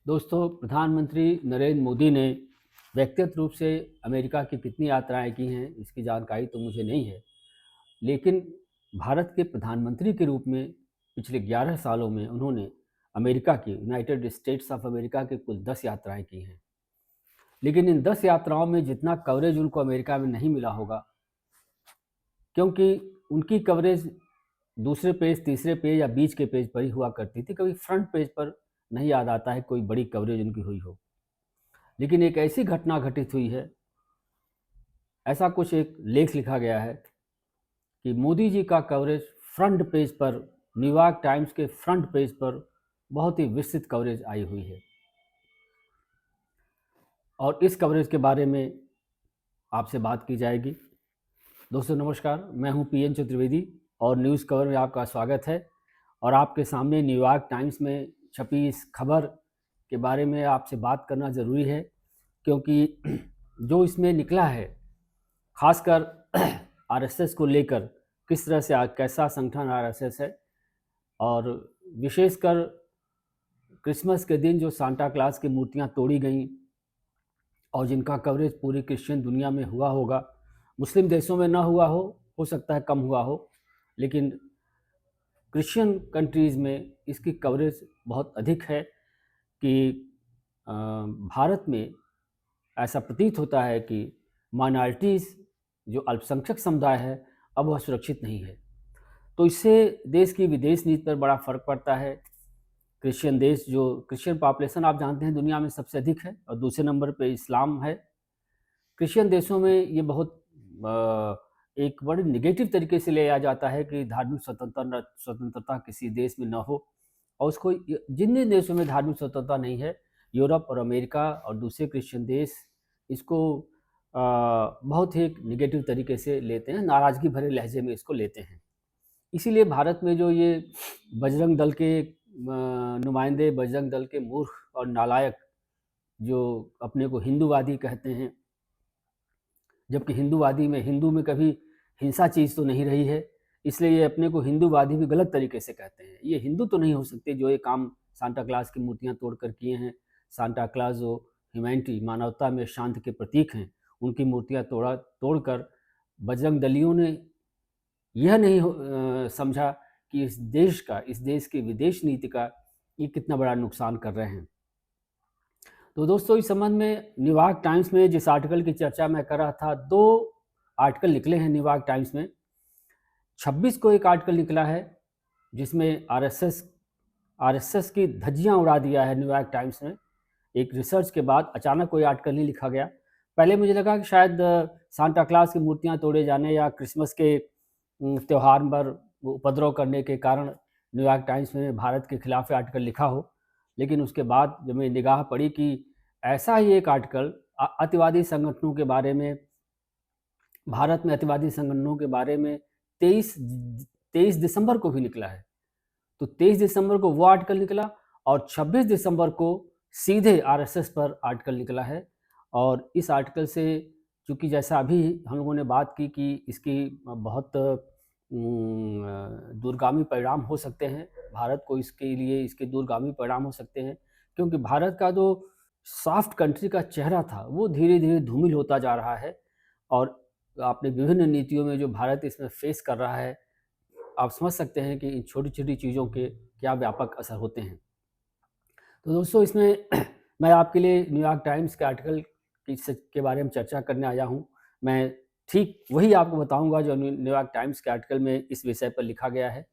दोस्तों, प्रधानमंत्री नरेंद्र मोदी ने व्यक्तिगत रूप से अमेरिका की कितनी यात्राएं की हैं, इसकी जानकारी तो मुझे नहीं है। लेकिन भारत के प्रधानमंत्री के रूप में पिछले 11 सालों में उन्होंने अमेरिका की यूनाइटेड स्टेट्स ऑफ अमेरिका की कुल 10 यात्राएं की हैं। लेकिन इन 10 यात्राओं में जितना कवरेज उनको अमेरिका में नहीं मिला होगा, क्योंकि उनकी कवरेज दूसरे पेज, तीसरे पेज या बीच के पेज पर ही हुआ करती थी। कभी फ्रंट पेज पर नहीं याद आता है कोई बड़ी कवरेज उनकी हुई हो। लेकिन एक ऐसी घटना घटित हुई है, ऐसा कुछ एक लेख लिखा गया है कि मोदी जी का कवरेज फ्रंट पेज पर, न्यूयॉर्क टाइम्स के फ्रंट पेज पर बहुत ही विस्तृत कवरेज आई हुई है। और इस कवरेज के बारे में आपसे बात की जाएगी। दोस्तों नमस्कार, मैं हूं पीएन चतुर्वेदी और न्यूज़ कवर में आपका स्वागत है। और आपके सामने न्यूयॉर्क टाइम्स में छपी इस खबर के बारे में आपसे बात करना ज़रूरी है, क्योंकि जो इसमें निकला है, खासकर आरएसएस को लेकर, किस तरह से कैसा संगठन आरएसएस है, और विशेषकर क्रिसमस के दिन जो सांता क्लास की मूर्तियां तोड़ी गईं और जिनका कवरेज पूरी क्रिश्चियन दुनिया में हुआ होगा, मुस्लिम देशों में ना हुआ हो सकता है कम हुआ हो, लेकिन क्रिश्चियन कंट्रीज़ में इसकी कवरेज बहुत अधिक है कि भारत में ऐसा प्रतीत होता है कि माइनॉरिटीज़, जो अल्पसंख्यक समुदाय है, अब वह सुरक्षित नहीं है। तो इससे देश की विदेश नीति पर बड़ा फ़र्क पड़ता है। क्रिश्चियन देश, जो क्रिश्चियन पॉपुलेशन आप जानते हैं दुनिया में सबसे अधिक है, और दूसरे नंबर पे इस्लाम है। क्रिश्चियन देशों में ये बहुत एक बड़े नेगेटिव तरीके से लिया जाता है कि धार्मिक स्वतंत्रता किसी देश में न हो, और उसको जिन जिन देशों में धार्मिक स्वतंत्रता नहीं है, यूरोप और अमेरिका और दूसरे क्रिश्चियन देश इसको बहुत ही नेगेटिव तरीके से लेते हैं, नाराज़गी भरे लहजे में इसको लेते हैं। इसीलिए भारत में जो ये बजरंग दल के नुमाइंदे, बजरंग दल के मूर्ख और नालायक, जो अपने को हिंदूवादी कहते हैं, जबकि हिंदू में कभी हिंसा चीज़ तो नहीं रही है, इसलिए ये अपने को हिंदूवादी भी गलत तरीके से कहते हैं। ये हिंदू तो नहीं हो सकते जो ये काम सांता क्लास की मूर्तियां तोड़कर किए हैं। सांता क्लास जो ह्यूमैनिटी, मानवता में शांति के प्रतीक हैं, उनकी मूर्तियां तोड़कर बजरंग दलियों ने यह नहीं समझा कि इस देश की विदेश नीति का ये कितना बड़ा नुकसान कर रहे हैं। तो दोस्तों, इस संबंध में न्यूयॉर्क टाइम्स में जिस आर्टिकल की चर्चा मैं कर रहा था, 2 आर्टिकल निकले हैं न्यूयॉर्क टाइम्स में। 26 को एक आर्टिकल निकला है जिसमें आरएसएस की धज्जियां उड़ा दिया है न्यूयॉर्क टाइम्स में। एक रिसर्च के बाद अचानक कोई आर्टिकल नहीं लिखा गया। पहले मुझे लगा कि शायद सांता क्लास की मूर्तियां तोड़े जाने या क्रिसमस के त्यौहार पर उपद्रव करने के कारण न्यूयॉर्क टाइम्स में भारत के खिलाफ आर्टिकल लिखा हो। लेकिन उसके बाद जब मैं निगाह पड़ी कि ऐसा ही एक आर्टिकल अतिवादी संगठनों के बारे में, भारत में अतिवादी संगठनों के बारे में 23 दिसंबर को भी निकला है। तो 23 दिसंबर को वो आर्टिकल निकला और 26 दिसंबर को सीधे आरएसएस पर आर्टिकल निकला है। और इस आर्टिकल से, चूँकि जैसा अभी हम लोगों ने बात की कि इसकी बहुत दूरगामी परिणाम हो सकते हैं, भारत को इसके लिए इसके दूरगामी परिणाम हो सकते हैं, क्योंकि भारत का जो सॉफ्ट कंट्री का चेहरा था वो धीरे धीरे धूमिल होता जा रहा है। और अपने विभिन्न नीतियों में जो भारत इसमें फेस कर रहा है, आप समझ सकते हैं कि इन छोटी छोटी चीज़ों के क्या व्यापक असर होते हैं। तो दोस्तों, इसमें मैं आपके लिए न्यूयॉर्क टाइम्स के आर्टिकल के बारे में चर्चा करने आया हूँ। मैं ठीक वही आपको बताऊंगा जो न्यूयॉर्क टाइम्स के आर्टिकल में इस विषय पर लिखा गया है,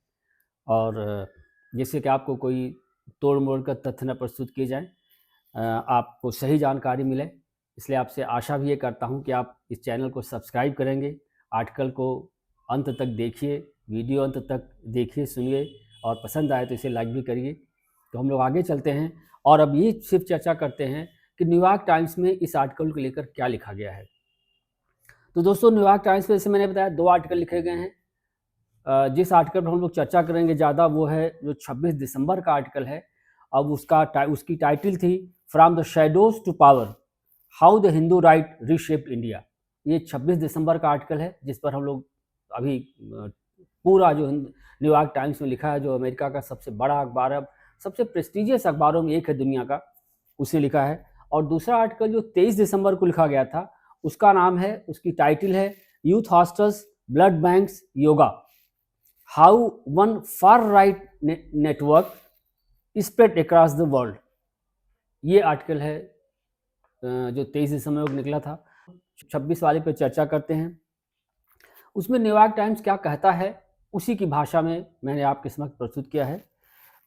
और जिससे कि आपको कोई तोड़ मोड़ कर तथ्य न प्रस्तुत किए जाएं, आपको सही जानकारी मिले। इसलिए आपसे आशा भी ये करता हूं कि आप इस चैनल को सब्सक्राइब करेंगे, आर्टिकल को अंत तक देखिए, वीडियो अंत तक देखिए, सुनिए, और पसंद आए तो इसे लाइक भी करिए। तो हम लोग आगे चलते हैं और अब ये सिर्फ चर्चा करते हैं कि न्यूयॉर्क टाइम्स में इस आर्टिकल को लेकर क्या लिखा गया है। तो दोस्तों, न्यूयॉर्क टाइम्स में, जैसे मैंने बताया, 2 आर्टिकल लिखे गए हैं। जिस आर्टिकल पर हम लोग चर्चा करेंगे ज़्यादा वो है जो 26 दिसंबर का आर्टिकल है। अब उसकी टाइटल थी from the shadows to power, how the Hindu right reshaped India. ये 26 दिसंबर का आर्टिकल है जिस पर हम लोग अभी पूरा जो न्यूयॉर्क टाइम्स में लिखा है, जो अमेरिका का सबसे बड़ा अखबार है, सबसे प्रेस्टिजियस अखबारों में एक है दुनिया का, उसने लिखा है। और दूसरा आर्टिकल जो 23 दिसंबर को लिखा गया था, उसका नाम है, उसकी टाइटल है youth hostels blood banks yoga, how one far right network spread across the world. ये आर्टिकल है जो 23 दिसंबर को निकला था। 26 वाले पे चर्चा करते हैं। उसमें न्यूयॉर्क टाइम्स क्या कहता है उसी की भाषा में मैंने आपके समक्ष प्रस्तुत किया है।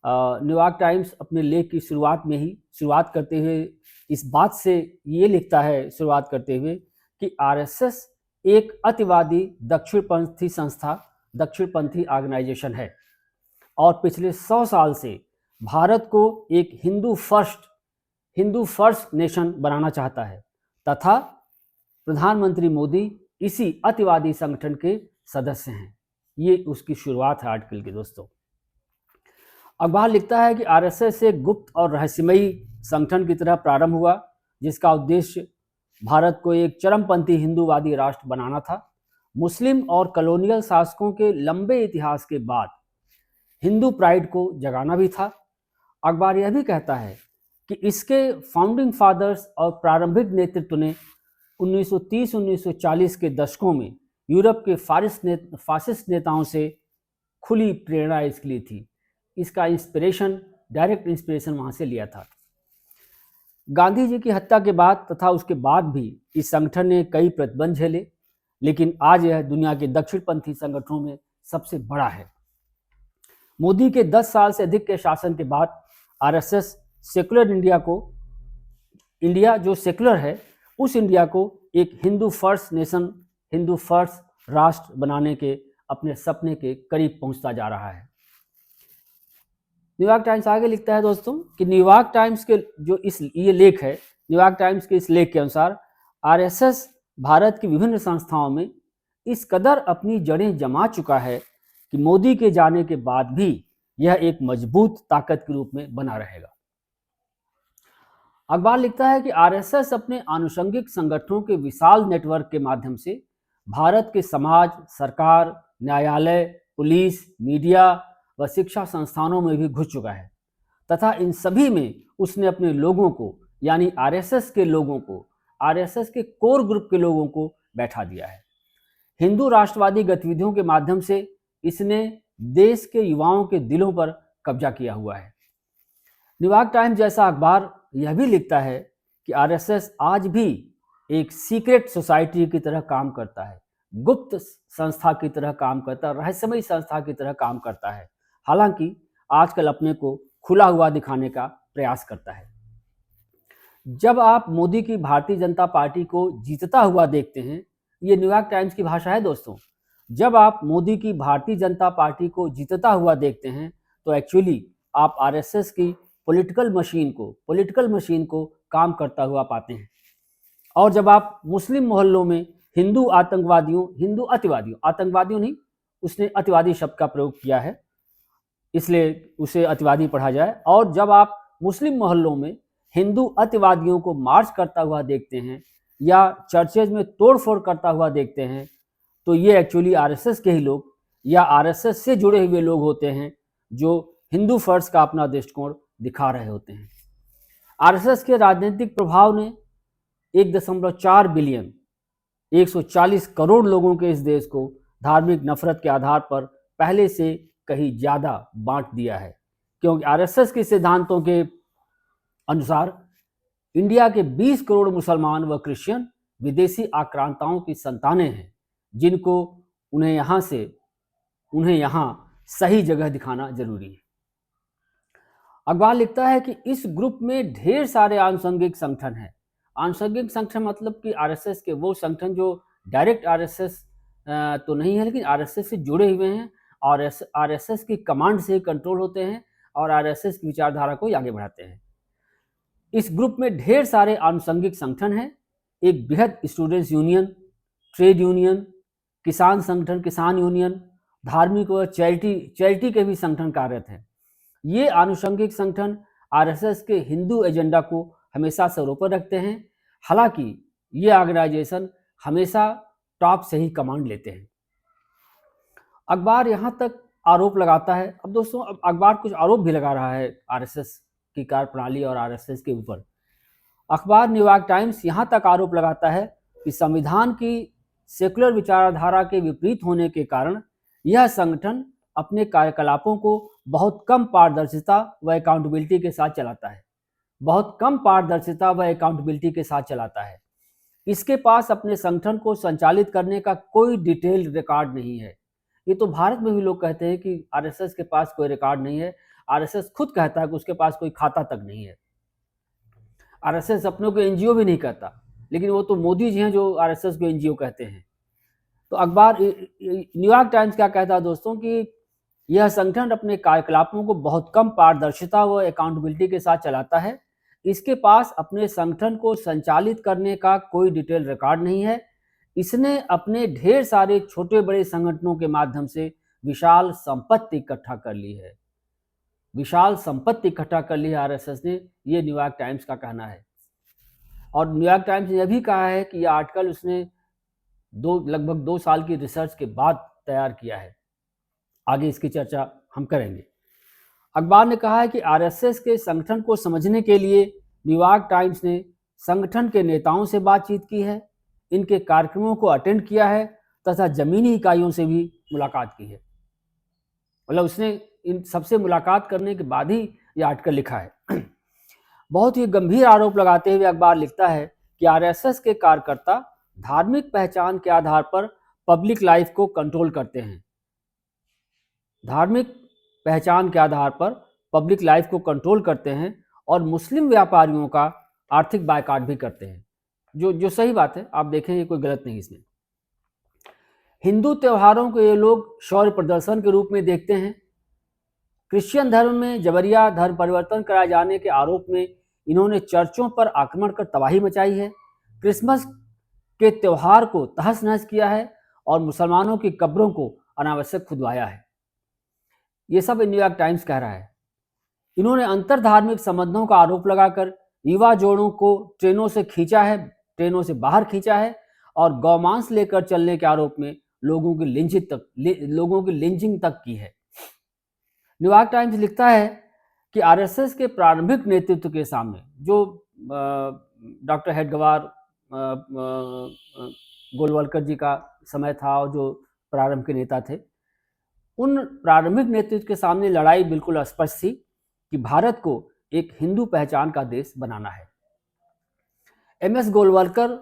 न्यूयॉर्क टाइम्स अपने लेख की शुरुआत करते हुए इस बात से ये लिखता है, शुरुआत करते हुए कि आरएसएस एक अतिवादी दक्षिणपंथी संस्था, दक्षिणपंथी ऑर्गेनाइजेशन है और पिछले 100 साल से भारत को एक हिंदू फर्स्ट नेशन बनाना चाहता है तथा प्रधानमंत्री मोदी इसी अतिवादी संगठन के सदस्य हैं। ये उसकी शुरुआत है आर्टिकल की दोस्तों। अखबार लिखता है कि आरएसएस एक गुप्त और रहस्यमयी संगठन की तरह प्रारंभ हुआ, जिसका उद्देश्य भारत को एक चरमपंथी हिंदूवादी राष्ट्र बनाना था। मुस्लिम और कॉलोनियल शासकों के लंबे इतिहास के बाद हिंदू प्राइड को जगाना भी था। अखबार यह भी कहता है कि इसके फाउंडिंग फादर्स और प्रारंभिक नेतृत्व ने 1930-1940 के दशकों में यूरोप के फासिस्ट नेताओं से खुली प्रेरणा इसके लिए थी। इसका डायरेक्ट इंस्पिरेशन वहाँ से लिया था। गांधी जी की हत्या के बाद तथा उसके बाद भी इस संगठन ने कई प्रतिबंध झेले, लेकिन आज यह दुनिया के दक्षिणपंथी संगठनों में सबसे बड़ा है। मोदी के 10 साल से अधिक के शासन के बाद आरएसएस सेकुलर इंडिया जो सेकुलर है, उस इंडिया को एक Hindu first nation, Hindu first राष्ट्र बनाने के अपने सपने के करीब पहुंचता जा रहा है। न्यूयॉर्क टाइम्स आगे लिखता है दोस्तों कि न्यूयॉर्क टाइम्स के जो ये लेख है, न्यूयॉर्क टाइम्स के इस लेख के अनुसार आरएसएस भारत की विभिन्न संस्थाओं में इस कदर अपनी जड़ें जमा चुका है कि मोदी के जाने के बाद भी यह एक मजबूत ताकत के रूप में बना रहेगा। अखबार लिखता है कि आरएसएस अपने आनुषंगिक संगठनों के विशाल नेटवर्क के माध्यम से भारत के समाज, सरकार, न्यायालय, पुलिस, मीडिया व शिक्षा संस्थानों में भी घुस चुका है तथा इन सभी में उसने अपने लोगों को, यानी आरएसएस के लोगों को, आरएसएस के कोर ग्रुप के लोगों को बैठा दिया है। हिंदू राष्ट्रवादी गतिविधियों के माध्यम से इसने देश के युवाओं के दिलों पर कब्जा किया हुआ है। न्यूयॉर्क टाइम्स जैसा अखबार यह भी लिखता है कि आरएसएस आज भी एक सीक्रेट सोसाइटी की तरह काम करता है, गुप्त संस्था की तरह काम करता है, रहस्यमयी संस्था की तरह काम करता है, हालांकि आजकल अपने को खुला हुआ दिखाने का प्रयास करता है। जब आप मोदी की भारतीय जनता पार्टी को जीतता हुआ देखते हैं, ये न्यूयॉर्क टाइम्स की भाषा है दोस्तों, जब आप मोदी की भारतीय जनता पार्टी को जीतता हुआ देखते हैं तो एक्चुअली आप आरएसएस की पॉलिटिकल मशीन को काम करता हुआ पाते हैं। और जब आप मुस्लिम मोहल्लों में हिंदू अतिवादियों नहीं, उसने अतिवादी शब्द का प्रयोग किया है इसलिए उसे अतिवादी पढ़ा जाए, और जब आप मुस्लिम मोहल्लों में हिंदू अतिवादियों को मार्च करता हुआ देखते हैं या चर्चेज में तोड़फोड़ करता हुआ देखते हैं, तो ये एक्चुअली आरएसएस के ही लोग या आरएसएस से जुड़े हुए लोग होते हैं जो हिंदू फर्स्ट का अपना दृष्टिकोण दिखा रहे होते हैं। आरएसएस के राजनीतिक प्रभाव ने 1.4 बिलियन 140 करोड़ लोगों के इस देश को धार्मिक नफरत के आधार पर पहले से कहीं ज्यादा बांट दिया है, क्योंकि आरएसएस के सिद्धांतों के अनुसार इंडिया के 20 करोड़ मुसलमान व क्रिश्चियन विदेशी आक्रांताओं की संतानें हैं, जिनको उन्हें यहाँ सही जगह दिखाना जरूरी है। अखबार लिखता है कि इस ग्रुप में ढेर सारे आनुषंगिक संगठन हैं। आनुषंगिक संगठन मतलब कि आरएसएस के वो संगठन जो डायरेक्ट आरएसएस तो नहीं है, लेकिन आरएसएस से जुड़े हुए हैं और आरएसएस की कमांड से कंट्रोल होते हैं और आरएसएस की विचारधारा को आगे बढ़ाते हैं। इस ग्रुप में ढेर सारे आनुषंगिक संगठन हैं। एक बृहद स्टूडेंट्स यूनियन, ट्रेड यूनियन, किसान संगठन, किसान यूनियन, धार्मिक व चैरिटी के भी संगठन कार्यरत हैं। ये आनुषंगिक संगठन आरएसएस के हिंदू एजेंडा को हमेशा सर्वोपरि रखते हैं, हालांकि ये ऑर्गेनाइजेशन हमेशा टॉप से ही कमांड लेते हैं। अखबार यहाँ तक आरोप लगाता है। अब दोस्तों, अब अखबार कुछ आरोप भी लगा रहा है आरएसएस की कार्यप्रणाली और आरएसएस के ऊपर अखबार न्यूयॉर्क टाइम्स यहाँ तक आरोप लगाता है कि संविधान की सेकुलर विचारधारा के विपरीत होने के कारण यह संगठन अपने कार्यकलापों को बहुत कम पारदर्शिता व अकाउंटेबिलिटी के साथ चलाता है। बहुत कम पारदर्शिता व अकाउंटेबिलिटी के साथ चलाता है। इसके पास अपने संगठन को संचालित करने का कोई डिटेल्ड रिकॉर्ड नहीं है। ये तो भारत में भी लोग कहते हैं कि आरएसएस के पास कोई रिकॉर्ड नहीं है। आरएसएस खुद कहता है कि उसके पास कोई खाता तक नहीं है। आरएसएस अपनों को एनजीओ भी नहीं कहता, लेकिन वो तो मोदी जी हैं जो आरएसएस को एनजीओ कहते हैं। तो अखबार न्यूयॉर्क टाइम्स क्या कहता है दोस्तों कि यह संगठन अपने कार्यकलापों को बहुत कम पारदर्शिता व अकाउंटेबिलिटी के साथ चलाता है। इसके पास अपने संगठन को संचालित करने का कोई डिटेल रिकॉर्ड नहीं है। इसने अपने ढेर सारे छोटे बड़े संगठनों के माध्यम से विशाल संपत्ति इकट्ठा कर ली है। विशाल संपत्ति इकट्ठा कर ली है आरएसएस ने, ये न्यूयॉर्क टाइम्स का कहना है। और न्यूयॉर्क टाइम्स ने यह भी कहा है कि यह आर्टिकल उसने लगभग 2 साल की रिसर्च के बाद तैयार किया है। आगे इसकी चर्चा हम करेंगे। अखबार ने कहा है कि आरएसएस के संगठन को समझने के लिए न्यूयॉर्क टाइम्स ने संगठन के नेताओं से बातचीत की है, इनके कार्यक्रमों को अटेंड किया है तथा जमीनी इकाइयों से भी मुलाकात की है। मतलब उसने इन सबसे मुलाकात करने के बाद ही यह आर्टिकल लिखा है। बहुत ही गंभीर आरोप लगाते हुए अखबार लिखता है कि आरएसएस के कार्यकर्ता धार्मिक पहचान के आधार पर पब्लिक लाइफ को कंट्रोल करते हैं। धार्मिक पहचान के आधार पर पब्लिक लाइफ को कंट्रोल करते हैं और मुस्लिम व्यापारियों का आर्थिक बायकॉट भी करते हैं, जो सही बात है। आप देखें ये कोई गलत नहीं इसमें। हिंदू त्योहारों को ये लोग शौर्य प्रदर्शन के रूप में देखते हैं। क्रिश्चियन धर्म में जबरिया धर्म परिवर्तन कराए जाने के आरोप में इन्होंने चर्चों पर आक्रमण कर तबाही मचाई है। क्रिसमस के त्यौहार को तहस नहस किया है और मुसलमानों की कब्रों को अनावश्यक खुदवाया है। ये सब न्यूयॉर्क टाइम्स कह रहा है। इन्होंने अंतर धार्मिक संबंधों का आरोप लगाकर युवा जोड़ों को ट्रेनों से खींचा है, ट्रेनों से बाहर खींचा है और गौमांस लेकर चलने के आरोप में लोगों की लिंचिंग तक की है। न्यूयॉर्क टाइम्स लिखता है कि आरएसएस के प्रारंभिक नेतृत्व के सामने, जो डॉक्टर हेडगवार गोलवलकर जी का समय था और जो प्रारंभ के नेता थे, उन प्रारंभिक नेतृत्व के सामने लड़ाई बिल्कुल स्पष्ट थी कि भारत को एक हिंदू पहचान का देश बनाना है। एमएस गोलवलकर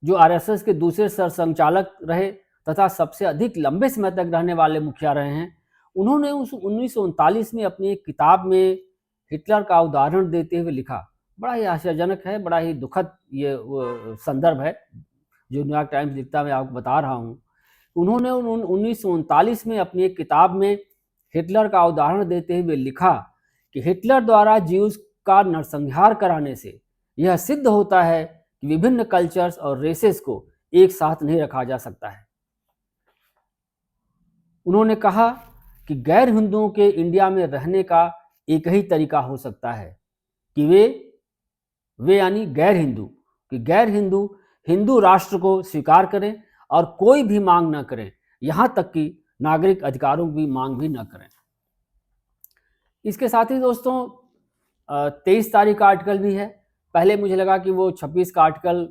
जो आरएसएस के दूसरे सरसंघचालक रहे तथा सबसे अधिक लंबे समय तक रहने वाले मुखिया रहे हैं, उन्होंने 1939 में अपनी एक किताब में हिटलर का उदाहरण देते हुए लिखा। बड़ा ही आश्चर्यजनक है, बड़ा ही दुखद ये संदर्भ है जो न्यूयॉर्क टाइम्स लिखता है, मैं आपको बता रहा हूँ। उन्होंने 1939 में अपनी एक किताब में हिटलर का उदाहरण देते हुए लिखा कि हिटलर द्वारा ज्यूज का नरसंहार कराने से यह सिद्ध होता है कि विभिन्न कल्चर्स और रेसेस को एक साथ नहीं रखा जा सकता है। उन्होंने कहा कि गैर हिंदुओं के इंडिया में रहने का एक ही तरीका हो सकता है कि वे यानी गैर हिंदू, कि गैर हिंदू हिंदू राष्ट्र को स्वीकार करें और कोई भी मांग न करें, यहाँ तक कि नागरिक अधिकारों की मांग भी न करें। इसके साथ ही दोस्तों 23 तारीख का आर्टिकल भी है। पहले मुझे लगा कि वो 26 का आर्टिकल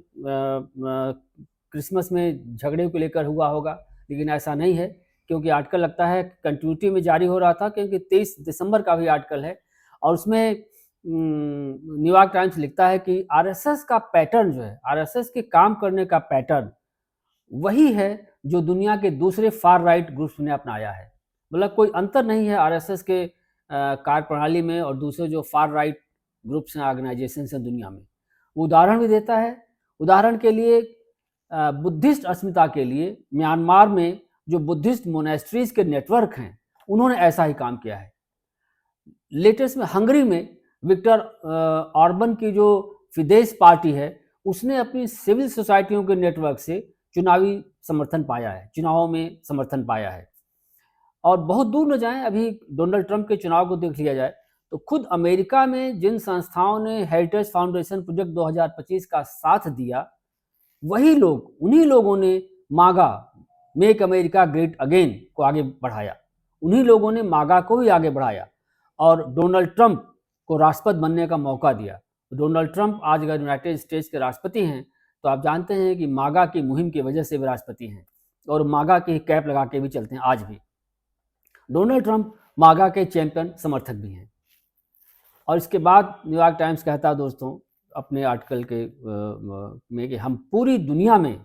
क्रिसमस में झगड़े को लेकर हुआ होगा, लेकिन ऐसा नहीं है, क्योंकि आर्टिकल लगता है कंटिन्यूटी में जारी हो रहा था, क्योंकि 23 दिसंबर का भी आर्टिकल है और उसमें न्यूयॉर्क टाइम्स लिखता है कि आरएसएस का पैटर्न जो है, आरएसएस के काम करने का पैटर्न वही है जो दुनिया के दूसरे फार राइट ग्रुप्स ने अपनाया है। मतलब कोई अंतर नहीं है आरएसएस के कार्यप्रणाली में और दूसरे जो फार राइट ग्रुप्स हैं, ऑर्गेनाइजेशन हैं दुनिया में। वो उदाहरण भी देता है। उदाहरण के लिए बुद्धिस्ट अस्मिता के लिए म्यांमार में जो बुद्धिस्ट मोनेस्ट्रीज के नेटवर्क हैं, उन्होंने ऐसा ही काम किया है। लेटेस्ट में हंगरी में विक्टर ऑर्बन की जो फिदेस पार्टी है, उसने अपनी सिविल सोसाइटियों के नेटवर्क से चुनावी समर्थन पाया है, चुनावों में समर्थन पाया है। और बहुत दूर न जाएं, अभी डोनाल्ड ट्रंप के चुनाव को देख लिया जाए तो खुद अमेरिका में जिन संस्थाओं ने हेरिटेज फाउंडेशन प्रोजेक्ट 2025 का साथ दिया, वही लोग, उन्हीं लोगों ने मागा, मेक अमेरिका ग्रेट अगेन को आगे बढ़ाया। उन्हीं लोगों ने मागा को भी आगे बढ़ाया और डोनाल्ड ट्रंप को राष्ट्रपति बनने का मौका दिया। डोनाल्ड ट्रंप आज अगर यूनाइटेड स्टेट्स के राष्ट्रपति हैं तो आप जानते हैं कि मागा की मुहिम की वजह से वे राष्ट्रपति हैं, और मागा की कैप लगा के भी चलते हैं आज भी। डोनाल्ड ट्रंप मागा के चैंपियन समर्थक भी हैं। और इसके बाद न्यूयॉर्क टाइम्स कहता है दोस्तों अपने आर्टिकल के में कि हम पूरी दुनिया में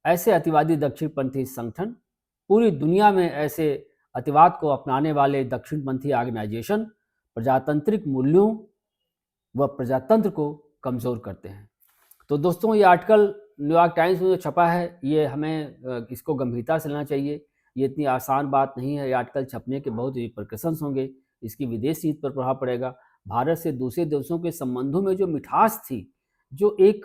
ऐसे अतिवादी दक्षिणपंथी संगठन, पूरी दुनिया में ऐसे अतिवाद को अपनाने वाले दक्षिणपंथी ऑर्गेनाइजेशन प्रजातांत्रिक मूल्यों व प्रजातंत्र को कमज़ोर करते हैं। तो दोस्तों ये आर्टिकल न्यूयॉर्क टाइम्स में जो छपा है ये हमें इसको गंभीरता से लेना चाहिए। ये इतनी आसान बात नहीं है। ये आर्टिकल छपने के बहुत रिपरकशंस होंगे, इसकी विदेश नीति पर प्रभाव पड़ेगा। भारत से दूसरे देशों के संबंधों में जो मिठास थी, जो एक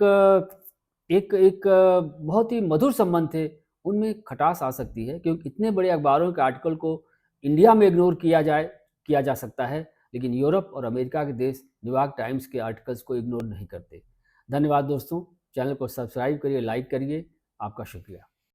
बहुत ही मधुर संबंध थे, उनमें खटास आ सकती है, क्योंकि इतने बड़े अखबारों के आर्टिकल को इंडिया में इग्नोर किया जा सकता है, लेकिन यूरोप और अमेरिका के देश न्यूयॉर्क टाइम्स के आर्टिकल्स को इग्नोर नहीं करते। धन्यवाद दोस्तों, चैनल को सब्सक्राइब करिए, लाइक करिए। आपका शुक्रिया।